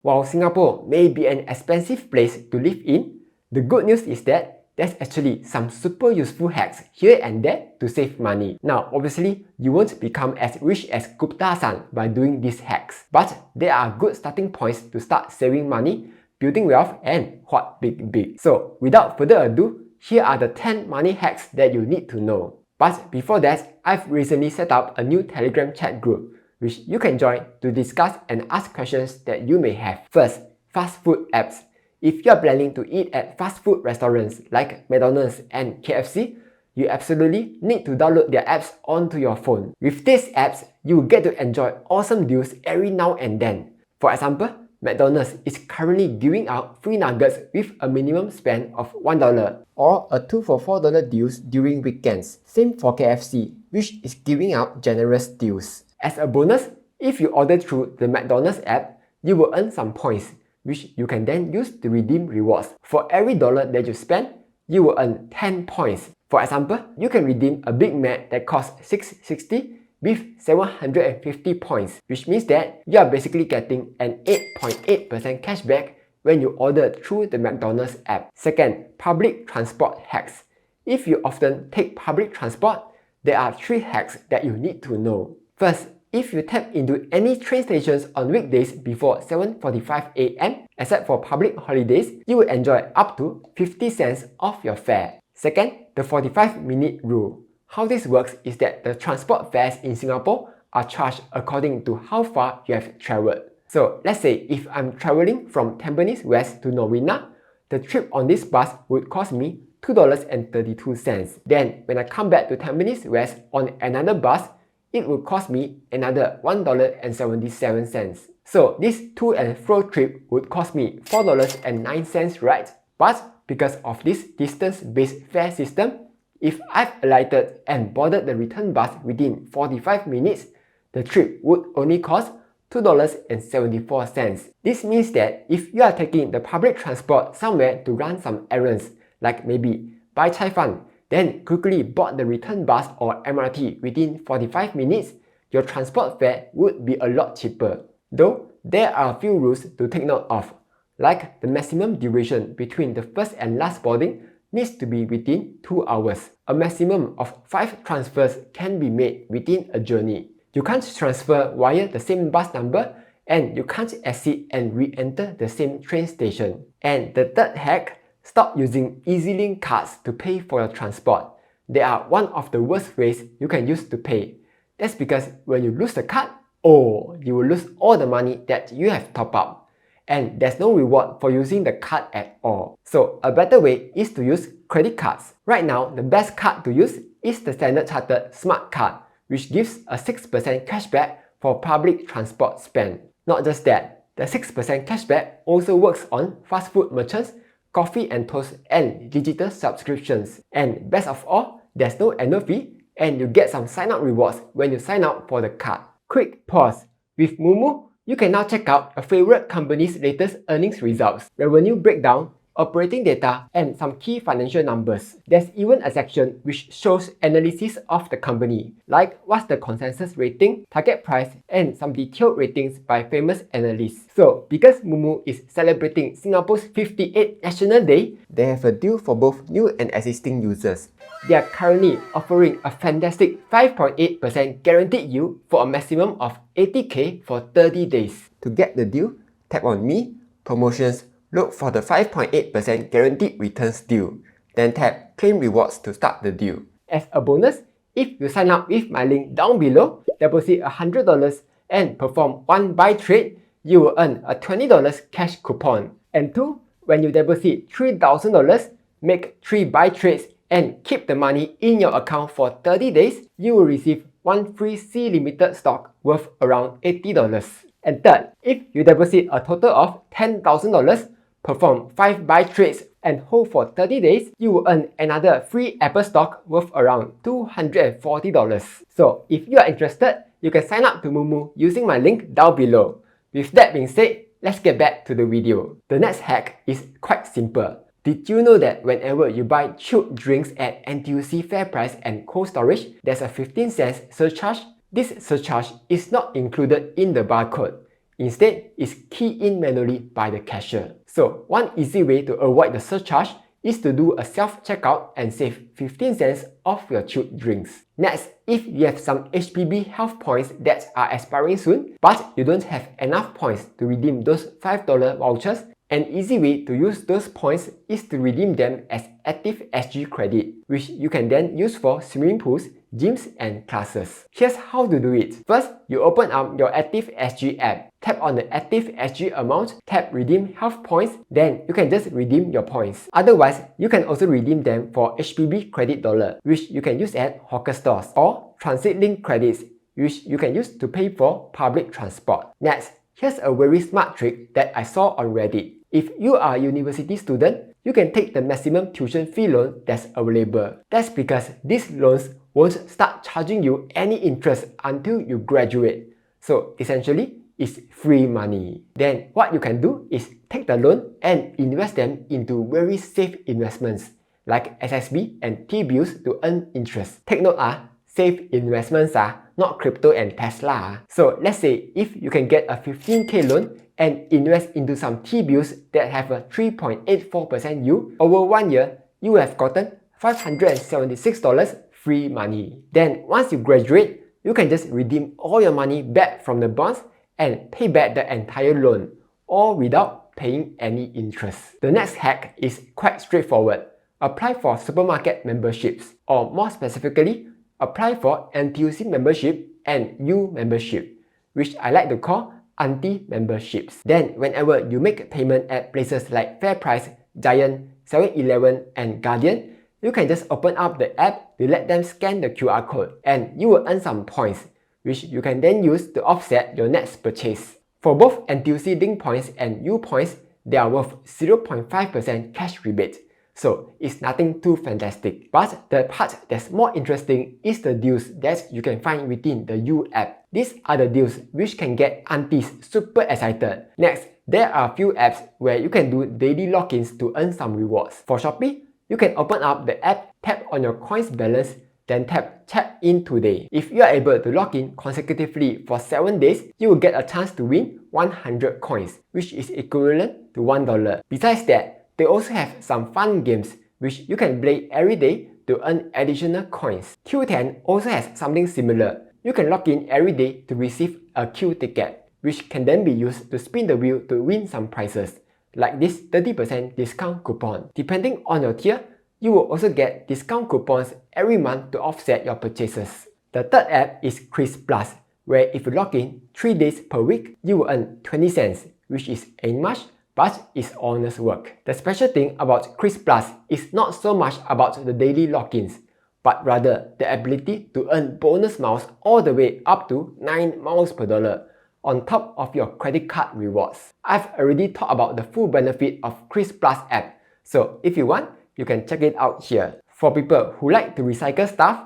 While Singapore may be an expensive place to live in, the good news is that there's actually some super useful hacks here and there to save money. Now, obviously, you won't become as rich as Gupta-san by doing these hacks, but there are good starting points to start saving money, building wealth, and what big. So, without further ado, here are the 10 money hacks that you need to know. But before that, I've recently set up a new Telegram chat group, which you can join to discuss and ask questions that you may have. First, fast food apps. If you are planning to eat at fast food restaurants like McDonald's and KFC, you absolutely need to download their apps onto your phone. With these apps, you will get to enjoy awesome deals every now and then. For example, McDonald's is currently giving out free nuggets with a minimum spend of $1 or a 2 for $4 deals during weekends. Same for KFC, which is giving out generous deals. As a bonus, if you order through the McDonald's app, you will earn some points, which you can then use to redeem rewards. For every dollar that you spend, you will earn 10 points. For example, you can redeem a Big Mac that costs $6.60 with 750 points, which means that you are basically getting an 8.8% cashback when you order through the McDonald's app. Second, public transport hacks. If you often take public transport, there are 3 hacks that you need to know. First, if you tap into any train stations on weekdays before 7:45 AM, except for public holidays, you will enjoy up to 50 cents off your fare. Second, the 45-minute rule. How this works is that the transport fares in Singapore are charged according to how far you have travelled. So let's say if I'm travelling from Tampines West to Novena, the trip on this bus would cost me $2.32. Then when I come back to Tampines West on another bus, it would cost me another $1.77. So this to and fro trip would cost me $4.09, right? But because of this distance-based fare system, if I've alighted and boarded the return bus within 45 minutes, the trip would only cost $2.74. This means that if you are taking the public transport somewhere to run some errands, like maybe buy chai fan, then quickly board the return bus or MRT within 45 minutes, your transport fare would be a lot cheaper. Though, there are a few rules to take note of, like the maximum duration between the first and last boarding needs to be within 2 hours. A maximum of 5 transfers can be made within a journey. You can't transfer via the same bus number, and you can't exit and re-enter the same train station. And the third hack, stop using EZ-Link cards to pay for your transport. They are one of the worst ways you can use to pay. That's because when you lose the card, you will lose all the money that you have topped up. And there's no reward for using the card at all. So a better way is to use credit cards. Right now, the best card to use is the Standard Chartered Smart Card, which gives a 6% cashback for public transport spend. Not just that, the 6% cashback also works on fast food merchants, coffee and toast, and digital subscriptions. And best of all, there's no annual fee, and you get some sign-up rewards when you sign up for the card. Quick pause. With Moomoo, you can now check out your favorite company's latest earnings results, revenue breakdown, operating data, and some key financial numbers. There's even a section which shows analysis of the company, like what's the consensus rating, target price, and some detailed ratings by famous analysts. So, because Moomoo is celebrating Singapore's 58th National Day, they have a deal for both new and existing users. They are currently offering a fantastic 5.8% guaranteed yield for a maximum of 80k for 30 days. To get the deal, tap on Me, Promotions, look for the 5.8% guaranteed returns deal. Then tap Claim Rewards to start the deal. As a bonus, if you sign up with my link down below, deposit $100 and perform one buy trade, you will earn a $20 cash coupon. And 2, when you deposit $3,000, make 3 buy trades and keep the money in your account for 30 days, you will receive 1 free C Limited stock worth around $80. And third, if you deposit a total of $10,000, perform 5 buy trades and hold for 30 days, you will earn another free Apple stock worth around $240. So if you are interested, you can sign up to Moomoo using my link down below. With that being said, let's get back to the video. The next hack is quite simple. Did you know that whenever you buy chilled drinks at NTUC FairPrice and Cold Storage, there's a 15 cents surcharge? This surcharge is not included in the barcode. Instead, it's keyed in manually by the cashier. So one easy way to avoid the surcharge is to do a self-checkout and save 15 cents off your chilled drinks. Next, if you have some HPB Health points that are expiring soon, but you don't have enough points to redeem those $5 vouchers, an easy way to use those points is to redeem them as Active SG credit, which you can then use for swimming pools, gyms, and classes. Here's how to do it. First, you open up your Active SG app. Tap on the Active SG amount, tap Redeem Health Points, then you can just redeem your points. Otherwise, you can also redeem them for HPB Credit Dollar, which you can use at hawker stores, or Transit Link credits, which you can use to pay for public transport. Next, here's a very smart trick that I saw on Reddit. If you are a university student, you can take the maximum tuition fee loan that's available. That's because these loans won't start charging you any interest until you graduate. So essentially, it's free money. Then what you can do is take the loan and invest them into very safe investments like SSB and T-bills to earn interest. Take note, safe investments are not crypto and Tesla. So let's say if you can get a 15k loan and invest into some T-bills that have a 3.84% yield, over 1 year, you have gotten $576 free money. Then once you graduate, you can just redeem all your money back from the bonds and pay back the entire loan, all without paying any interest. The next hack is quite straightforward. Apply for supermarket memberships, or more specifically, apply for NTUC membership and U membership, which I like to call auntie memberships. Then whenever you make payment at places like FairPrice, Giant, 7-Eleven, and Guardian, you can just open up the app to let them scan the QR code, and you will earn some points, which you can then use to offset your next purchase. For both NTUC Link points and U points, they are worth 0.5% cash rebate. So it's nothing too fantastic. But the part that's more interesting is the deals that you can find within the U app. These are the deals which can get aunties super excited. Next, there are a few apps where you can do daily logins to earn some rewards. For Shopee, you can open up the app, tap on your coins balance, then tap Check in today. If you are able to log in consecutively for 7 days, you will get a chance to win 100 coins, which is equivalent to $1. Besides that, they also have some fun games which you can play every day to earn additional coins. Q10 also has something similar. You can log in every day to receive a Q ticket, which can then be used to spin the wheel to win some prizes, like this 30% discount coupon. Depending on your tier, you will also get discount coupons every month to offset your purchases. The third app is Chris Plus, where if you log in 3 days per week, you will earn 20 cents, which is ain't much, but it's honest work. The special thing about Chris Plus is not so much about the daily logins, but rather the ability to earn bonus miles all the way up to 9 miles per dollar on top of your credit card rewards. I've already talked about the full benefit of Chris Plus app, so if you want, you can check it out here. For people who like to recycle stuff,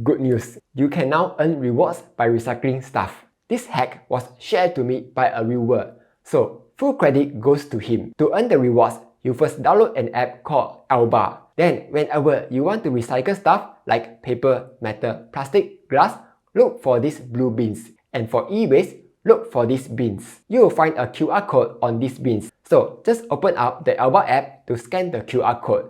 good news! You can now earn rewards by recycling stuff. This hack was shared to me by a viewer, so full credit goes to him. To earn the rewards, you first download an app called Alba. Then, whenever you want to recycle stuff like paper, metal, plastic, glass, look for these blue bins. And for e-waste, look for these bins. You will find a QR code on these bins. So just open up the Alba app to scan the QR code.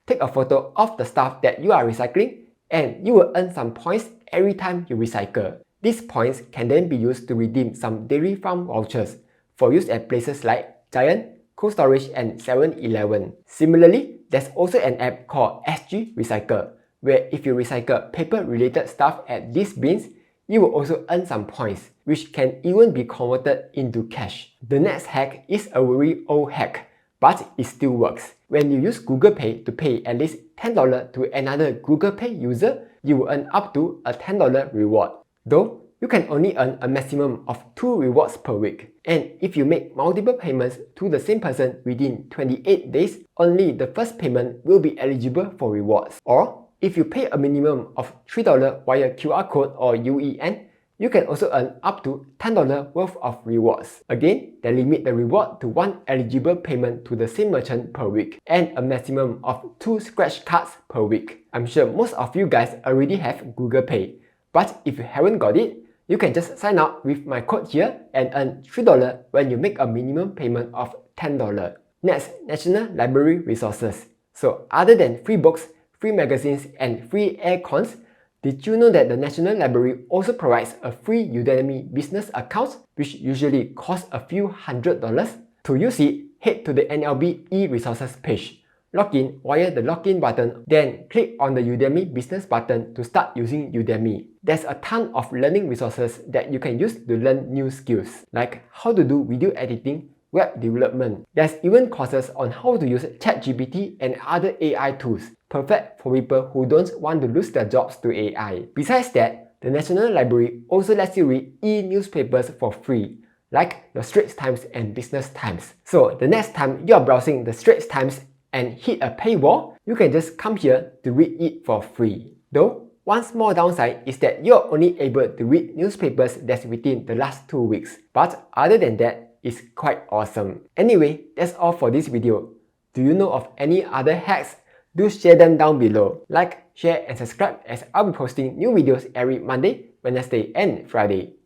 Take a photo of the stuff that you are recycling, and you will earn some points every time you recycle. These points can then be used to redeem some dairy farm vouchers for use at places like Giant, Cold Storage, and 7-Eleven. Similarly, there's also an app called SG Recycle, where if you recycle paper-related stuff at these bins, you will also earn some points, which can even be converted into cash. The next hack is a very old hack, but it still works. When you use GooglePay to pay at least $10 to another GooglePay user, you will earn up to a $10 reward. Though, you can only earn a maximum of 2 rewards per week. And if you make multiple payments to the same person within 28 days, only the first payment will be eligible for rewards. Or, if you pay a minimum of $3 via QR code or UEN, you can also earn up to $10 worth of rewards. Again, they limit the reward to 1 eligible payment to the same merchant per week, and a maximum of 2 scratch cards per week. I'm sure most of you guys already have Google Pay, but if you haven't got it, You can just sign up with my code here and earn $3 when you make a minimum payment of $10. Next, National Library Resources. So other than free books, free magazines, and free aircons, did you know that the National Library also provides a free Udemy business account, which usually costs a few $100s? To use it, head to the NLB e-resources page. Log in via the login button, then click on the Udemy business button to start using Udemy. There's a ton of learning resources that you can use to learn new skills, like how to do video editing, web development. There's even courses on how to use ChatGPT and other AI tools, perfect for people who don't want to lose their jobs to AI. Besides that, the National Library also lets you read e-newspapers for free, like the Straits Times and Business Times. So the next time you're browsing the Straits Times and hit a paywall, you can just come here to read it for free. Though, one small downside is that you're only able to read newspapers that's within the last 2 weeks. But other than that, it's quite awesome. Anyway, that's all for this video. Do you know of any other hacks? Do share them down below. Like, share and subscribe as I'll be posting new videos every Monday, Wednesday and Friday.